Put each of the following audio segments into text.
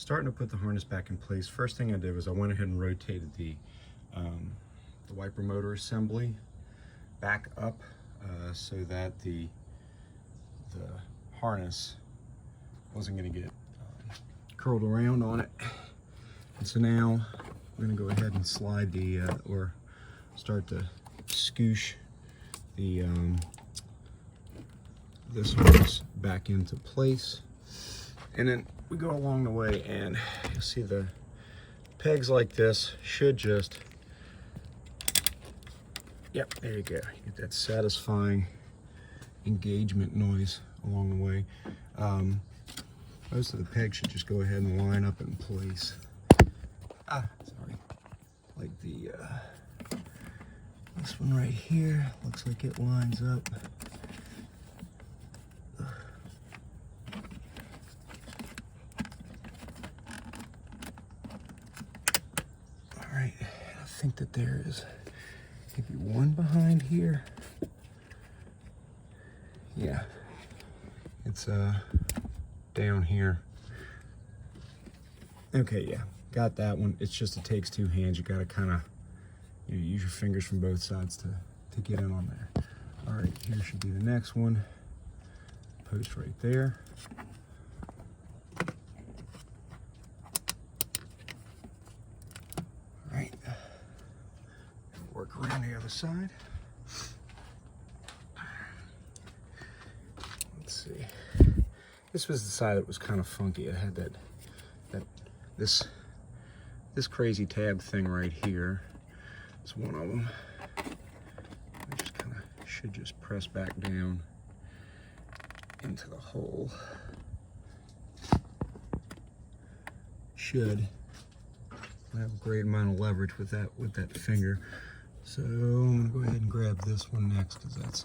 starting to put the harness back in place. First thing I did was I went ahead and rotated the wiper motor assembly back up so that the harness wasn't going to get curled around on it. And so now we're going to go ahead and slide the or start to scoosh the this harness back into place, and then we go along the way, and you'll see the pegs like this should just, yep, there you go. You get that satisfying engagement noise along the way. Most of the pegs should just go ahead and line up in place. Sorry. Like the this one right here looks like it lines up. All right, I think that there is maybe one behind here. Yeah, it's down here. Okay, yeah, got that one. It's just, it takes two hands. You gotta kind of, you know, use your fingers from both sides to get in on there. All right, here should be the next one. Post right there. All right, work around the other side. Let's see. This was the side that was kind of funky. It had this crazy tab thing right here. It's one of them. I just kind of should just press back down into the hole. Should. I have a great amount of leverage with that finger. So I'm gonna go ahead and grab this one next because that's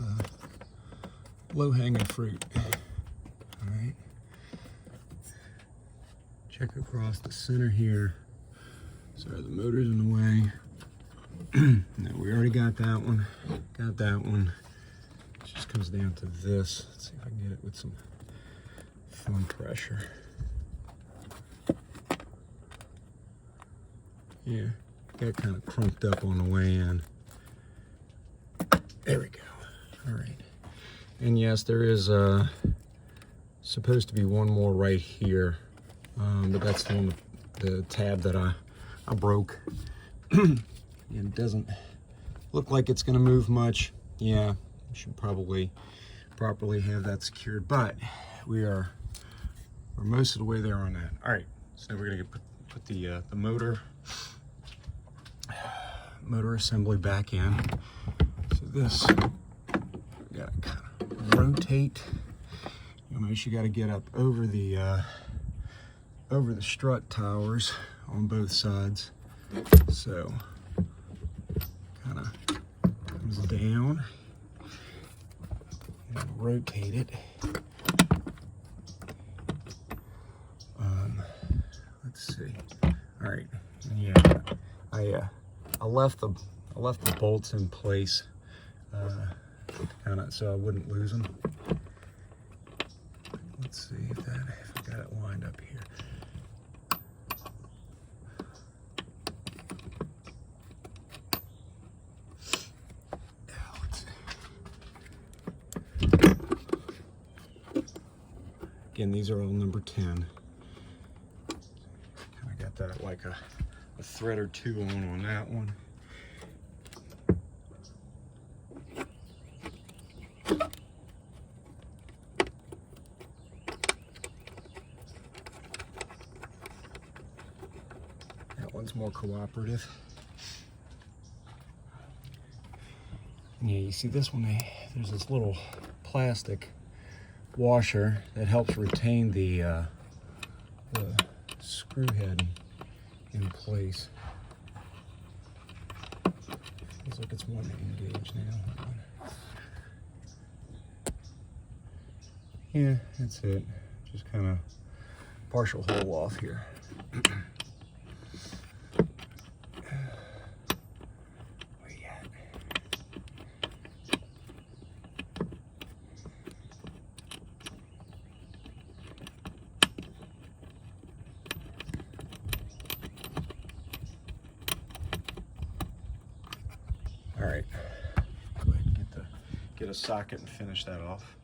low-hanging fruit. All right. Check across the center here. Sorry, the motor's in the way. No, we already got that one. Got that one. It just comes down to this. Let's see if I can get it with some thumb pressure. Yeah, got kind of crunked up on the way in. There we go. All right. And yes, there is supposed to be one more right here, but that's the one, the tab that I broke. And it doesn't look like it's going to move much. Yeah, we should probably properly have that secured, but we're most of the way there on that. All right, so now we're going to put the motor assembly back in. So this, we got to kind of rotate. You know, you got to get up over the strut towers on both sides. So kind of comes down and rotate it. Let's see. All right, and yeah, I left the bolts in place, kind of so I wouldn't lose them. Let's see if I got it lined up here. Again, these are all number 10. Kind of got that like a thread or two on that one. That one's more cooperative. And yeah, you see this one, there's this little plastic washer that helps retain the screw head in place. Looks like it's 1 gauge now. Yeah, that's it. Just kind of partial hole off here. All right, go ahead and get a socket and finish that off.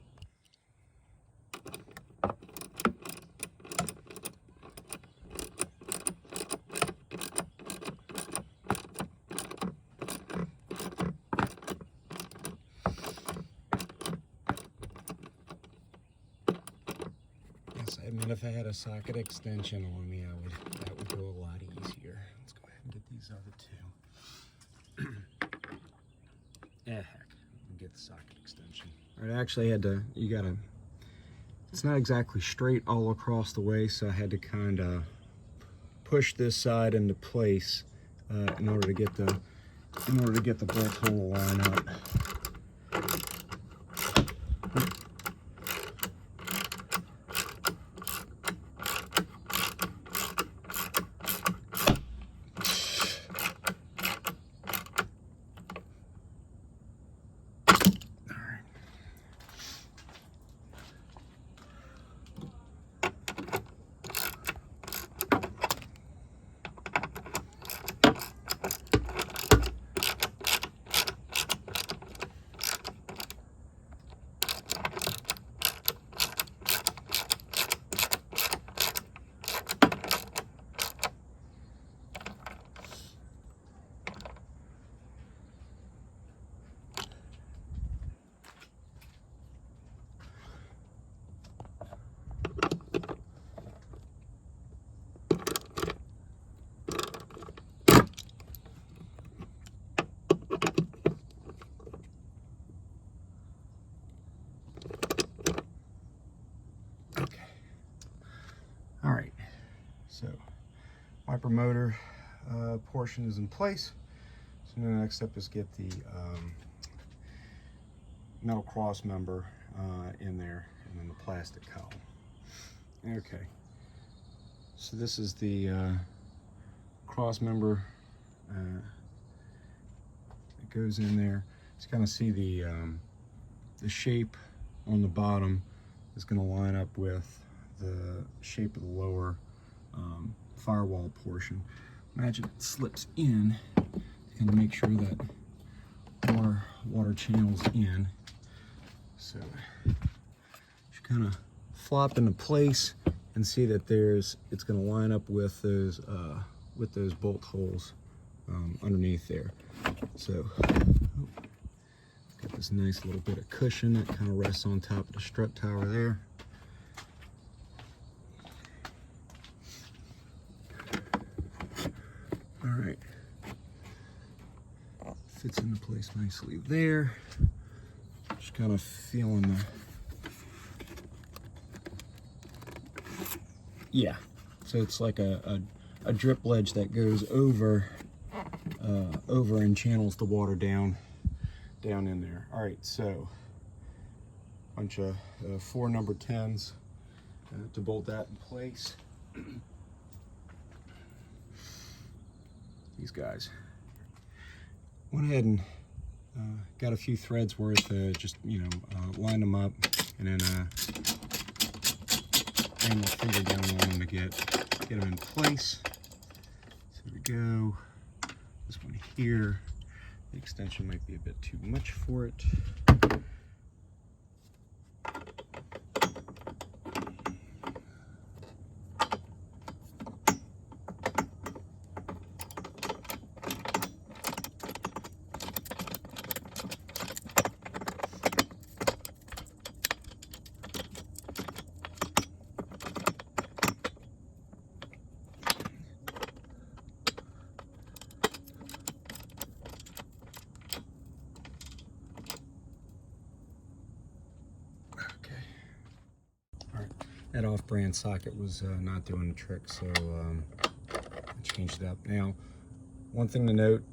I mean, if I had a socket extension on me, that would go a lot easier. Let's go ahead and get these other two. Heck, I'll get the socket extension. All right, I actually had to, it's not exactly straight all across the way, so I had to kind of push this side into place in order to get the bolt hole line up. All right, so wiper motor portion is in place. So now the next step is get the metal cross member in there, and then the plastic cowl. Okay, so this is the cross member that goes in there. Just kind of see the shape on the bottom is going to line up with the shape of the lower firewall portion. Imagine it slips in and make sure that water channels in. So just kind of flop into place and see that it's going to line up with those bolt holes underneath there. So got this nice little bit of cushion that kind of rests on top of the strut tower there. All right, fits into place nicely there. Just kind of feeling the, yeah. So it's like a drip ledge that goes over and channels the water down in there. All right, so bunch of 4 number 10s to bolt that in place. These guys. Went ahead and got a few threads worth, just lined them up, and then ran my finger down on them to get them in place. So there we go. This one here, the extension might be a bit too much for it. That off-brand socket was not doing the trick, so I changed it up. Now, one thing to note,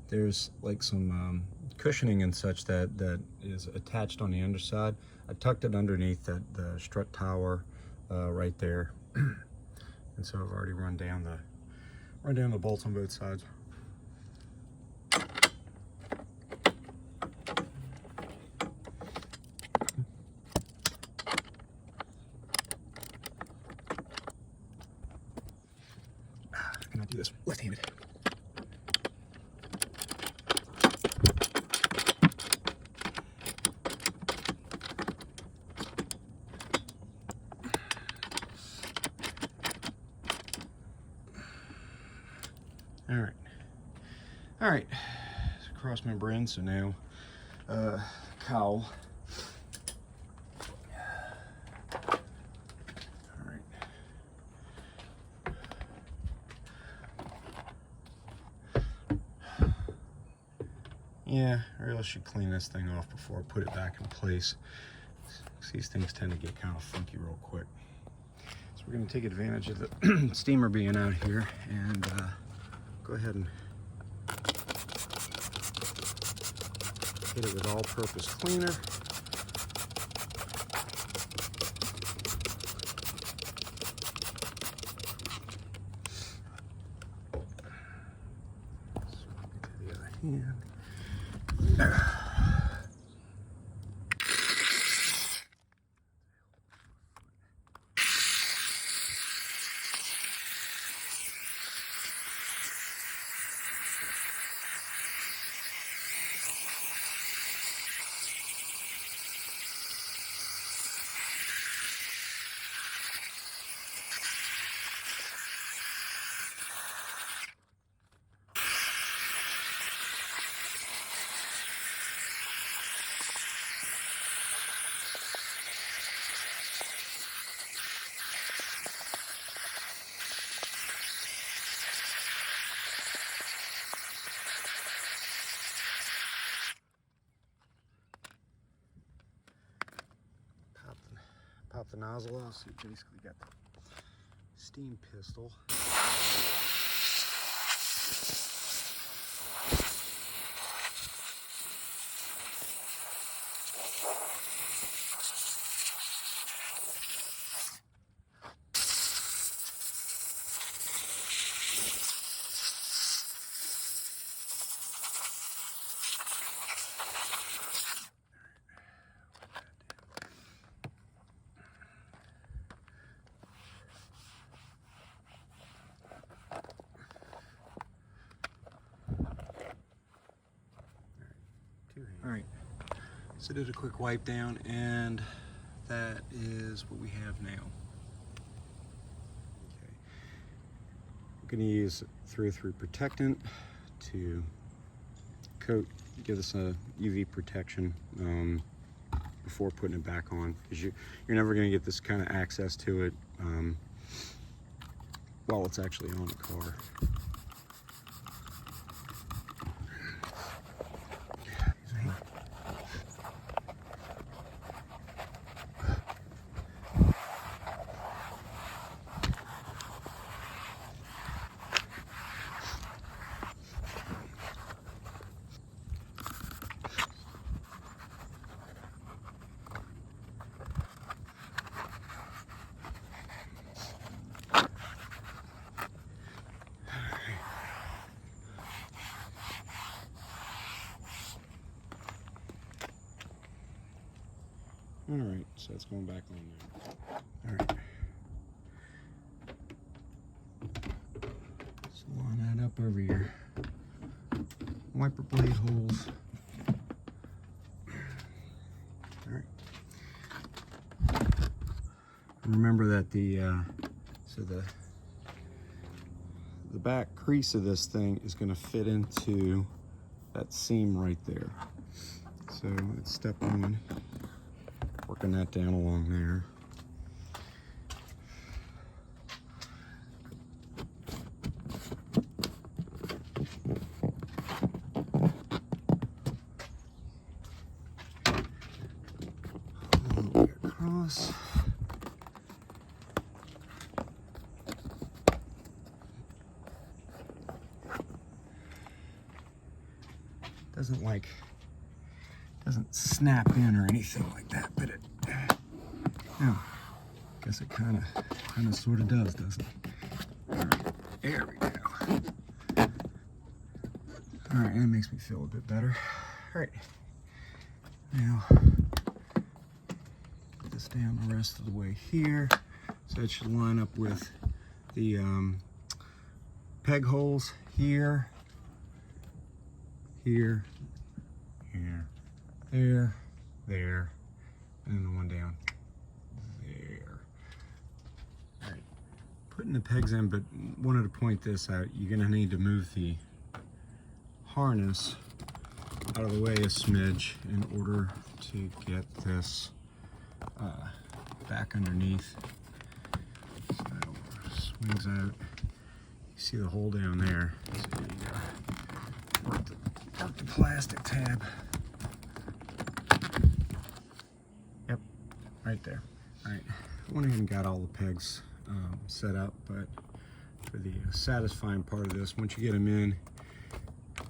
there's like some cushioning and such that is attached on the underside. I tucked it underneath the strut tower right there, and so I've already run down the bolts on both sides. Do this left-handed. All right, cross member in, so now cowl. All right. Yeah, I really should clean this thing off before I put it back in place. These things tend to get kind of funky real quick. So we're going to take advantage of the steamer being out here and go ahead and hit it with all-purpose cleaner. Swap it to the other hand. There. Pop the nozzle out, so you basically got the steam pistol. All right, so did a quick wipe down, and that is what we have now. Okay, I'm going to use 303 Protectant to coat, give us a UV protection before putting it back on, because you're never going to get this kind of access to it while it's actually on the car. All right, so it's going back on now. All right. So line that up over your wiper blade holes. All right. Remember that the back crease of this thing is going to fit into that seam right there. So it's step one. Working that down along there. All the way across. Doesn't snap in or anything like that, but it, yeah, I guess it kind of sort of does, doesn't it? All right, there we go. All right, that makes me feel a bit better. All right, now put this down the rest of the way here, so it should line up with the peg holes here, here, here, there, there, and then the one down there. All right, putting the pegs in, but wanted to point this out. You're gonna need to move the harness out of the way a smidge in order to get this back underneath. So swings out. You see the hole down there. So you gotta work the plastic tab. Yep, right there. All right, I went ahead and got all the pegs set up, but for the satisfying part of this, once you get them in,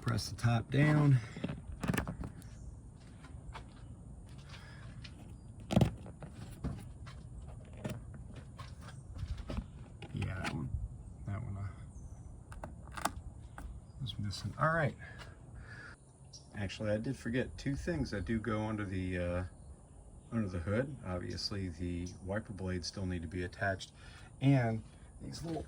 press the top down. Yeah, that one was missing. All right. Actually, I did forget two things that do go under the hood. Obviously, the wiper blades still need to be attached, and these little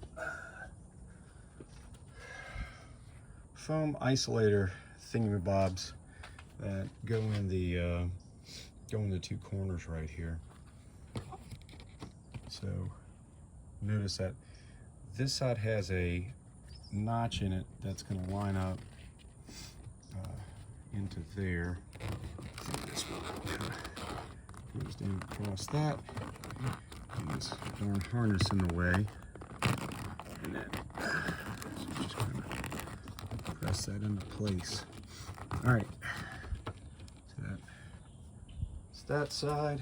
foam isolator thingamabobs that go in the two corners right here. So notice that this side has a notch in it that's going to line up into there. This one goes down across that. And this darn harness in the way, and then so just kind of press that into place. All right, so that's that side.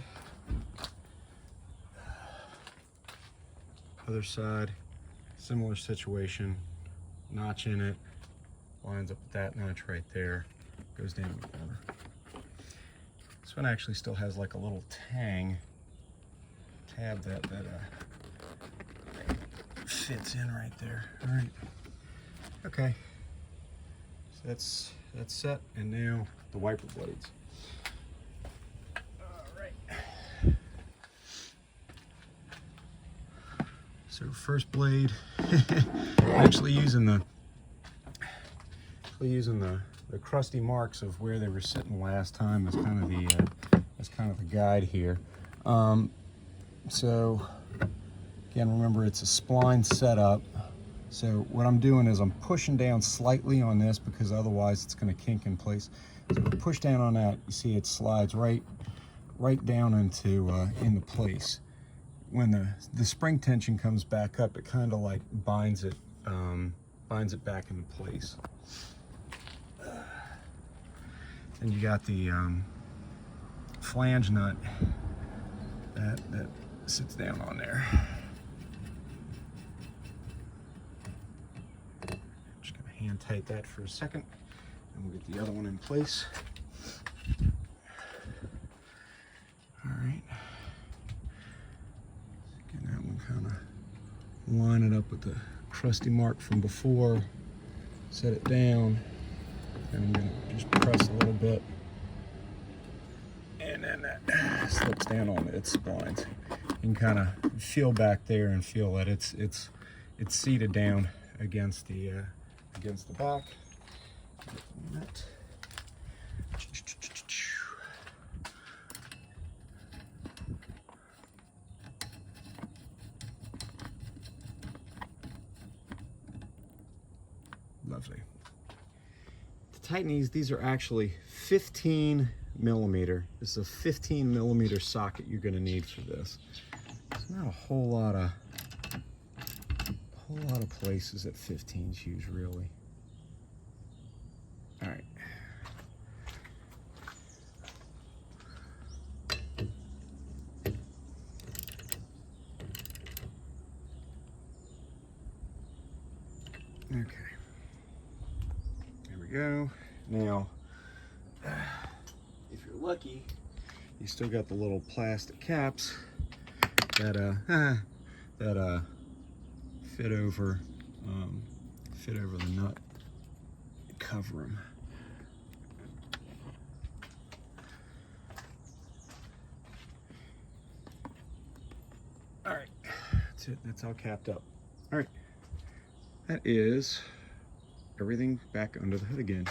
Other side, similar situation, notch in it, lines up with that notch right there, goes down the corner. This one actually still has like a little tab that fits in right there. All right, okay, so that's set, and now the wiper blades. All right, so first blade, actually using the crusty marks of where they were sitting last time as kind of the guide here. So again, remember it's a spline setup. So what I'm doing is I'm pushing down slightly on this because otherwise it's going to kink in place. So if I push down on that, you see it slides right down into place. When the spring tension comes back up, it kind of like binds it back into place. And you got the flange nut that sits down on there. Just gonna hand tight that for a second, and we'll get the other one in place. All right. Get that one kind of line it up with the crusty mark from before. Set it down, and I'm gonna just press a little bit, and then that slips down on its splines. You can kind of feel back there and feel that it's seated down against the back. Lovely. To tighten these are actually 15 millimeter. This is a 15 millimeter socket you're going to need for this. There's not a whole lot of places that 15s use, really. All right. Okay. There we go. Now, if you're lucky, you still got the little plastic caps that fit over the nut, cover them. All right, that's it. That's all capped up. All right, that is everything back under the hood again.